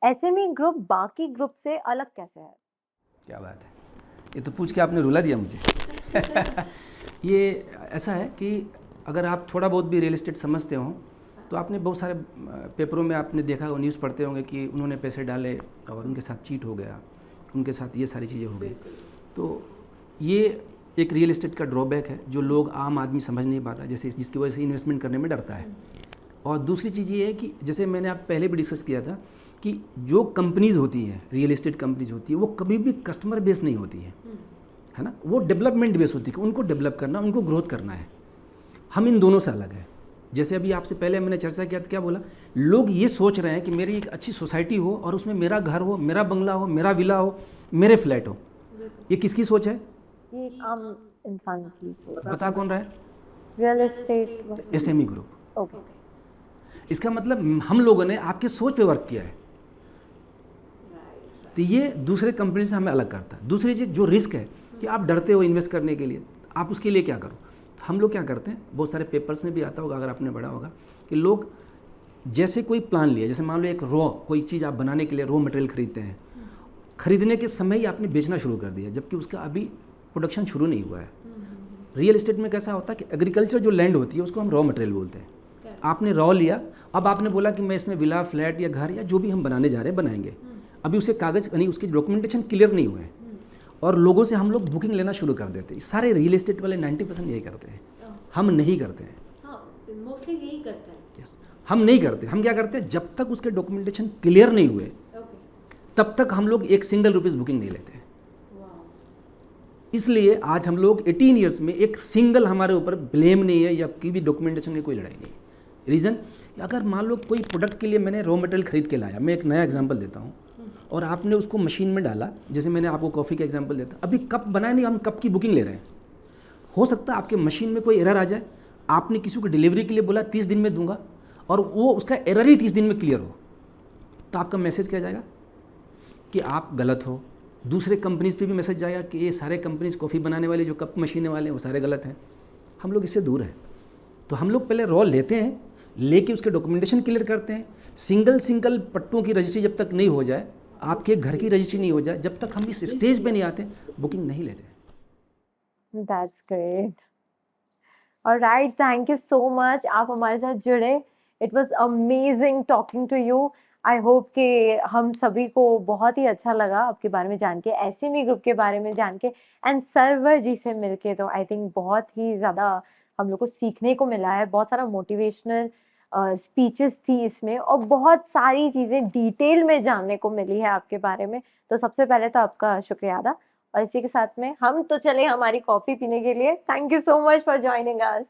SME group बाकी group से अलग कैसे है? क्या बात है, ये तो पूछ के आपने रुला दिया मुझे। ये ऐसा है कि अगर आप थोड़ा बहुत भी रियल एस्टेट समझते हो तो आपने बहुत सारे पेपरों में आपने देखा, न्यूज़ पढ़ते होंगे कि उन्होंने पैसे डाले और उनके साथ चीट हो गया, उनके साथ ये सारी चीज़ें हो गई। तो ये एक रियल एस्टेट का ड्रॉबैक है जो लोग आम आदमी समझ नहीं पाता, जैसे जिसकी वजह से इन्वेस्टमेंट करने में डरता है। और दूसरी चीज़ ये है कि जैसे मैंने आप पहले भी डिस्कस किया था कि जो कंपनीज़ होती हैं, रियल एस्टेट कंपनीज होती है, वो कभी भी कस्टमर बेस नहीं होती है ना, वो डेवलपमेंट बेस होती है कि उनको डेवलप करना, उनको ग्रोथ करना है। हम इन दोनों से अलग है। जैसे अभी आपसे पहले मैंने चर्चा किया तो क्या बोला, लोग ये सोच रहे हैं कि मेरी एक अच्छी सोसाइटी हो और उसमें मेरा घर हो, मेरा बंगला हो, मेरा विला हो, मेरे फ्लैट हो। ये किसकी सोच है? ये आम इंसान की बता कौन रहा है? Real estate SME group. Okay. इसका मतलब हम लोगों ने आपके सोच पे वर्क किया है, तो ये दूसरे कंपनी से हमें अलग करता है। दूसरी चीज़ जो रिस्क है कि आप डरते हो इन्वेस्ट करने के लिए, आप उसके लिए क्या करो। तो हम लोग क्या करते हैं, बहुत सारे पेपर्स में भी आता होगा, अगर आपने पढ़ा होगा कि लोग जैसे कोई प्लान लिया, जैसे मान लो एक कोई चीज़ आप बनाने के लिए रॉ मटेरियल खरीदते हैं, खरीदने के समय ही आपने बेचना शुरू कर दिया जबकि उसका अभी प्रोडक्शन शुरू नहीं हुआ है। रियल एस्टेट में कैसा होता है कि एग्रीकल्चर जो लैंड होती है उसको हम रॉ मटेरियल बोलते हैं। आपने रॉ लिया, अब आपने बोला कि मैं इसमें विला, फ्लैट या घर या जो भी हम बनाने जा रहे हैं बनाएंगे, अभी उसे कागज़ नहीं, उसके डॉक्यूमेंटेशन क्लियर नहीं हुए हैं और लोगों से हम लोग बुकिंग लेना शुरू कर देते हैं। सारे रियल एस्टेट वाले 90% यही करते हैं, हम नहीं करते हैं। मोस्टली यही करते हैं। यस, हम नहीं करते। हम क्या करते हैं, जब तक उसके डॉक्यूमेंटेशन क्लियर नहीं हुए तब तक हम लोग एक सिंगल रुपीज़ बुकिंग नहीं लेते हैं। इसलिए आज हम लोग 18 ईयर्स में एक सिंगल हमारे ऊपर ब्लेम नहीं है या की भी डॉक्यूमेंटेशन की कोई लड़ाई नहीं है। रीज़न, अगर मान लो कोई प्रोडक्ट के लिए मैंने रॉ मटेरियल खरीद के लाया, मैं एक नया एग्जांपल देता हूँ, और आपने उसको मशीन में डाला, जैसे मैंने आपको कॉफ़ी का एग्जांपल देता, अभी कप बनाया नहीं, हम कप की बुकिंग ले रहे हैं। हो सकता है आपके मशीन में कोई एरर आ जाए, आपने किसी को डिलीवरी के लिए बोला 30 दिन में दूंगा और वो उसका एरर ही 30 दिन में क्लियर हो, तो आपका मैसेज क्या जाएगा कि आप गलत हो। दूसरे कंपनीज़ पे भी मैसेज जाएगा कि ये सारे कंपनीज़ कॉफ़ी बनाने वाले जो कप मशीनें वाले हैं वो सारे गलत हैं। हम लोग इससे दूर हैं। तो हम लोग पहले रॉ लेते हैं, लेके उसके डॉक्यूमेंटेशन क्लियर करते हैं। सिंगल पट्टों की रजिस्ट्री जब तक नहीं हो जाए, आपके घर की रजिस्ट्री नहीं हो जाए, जब तक हम इस स्टेज पे नहीं आते, बुकिंग नहीं लेते। That's great. Alright, thank you so much, आप हमारे साथ जुड़े। It was amazing talking to you. I hope कि हम सभी को बहुत ही अच्छा लगा आपके बारे में जान के, एसएमई ग्रुप के बारे में जान के, एंड सर्वर जी से मिलके तो आई थिंक बहुत ही ज़्यादा हम लोग को सीखने को मिला है। बहुत सारा मोटिवेशनल स्पीचेस थी इसमें और बहुत सारी चीज़ें डिटेल में जानने को मिली है आपके बारे में। तो सबसे पहले तो आपका शुक्रिया अदा, और इसी के साथ में हम तो चले हमारी कॉफ़ी पीने के लिए। Thank you so much for joining us.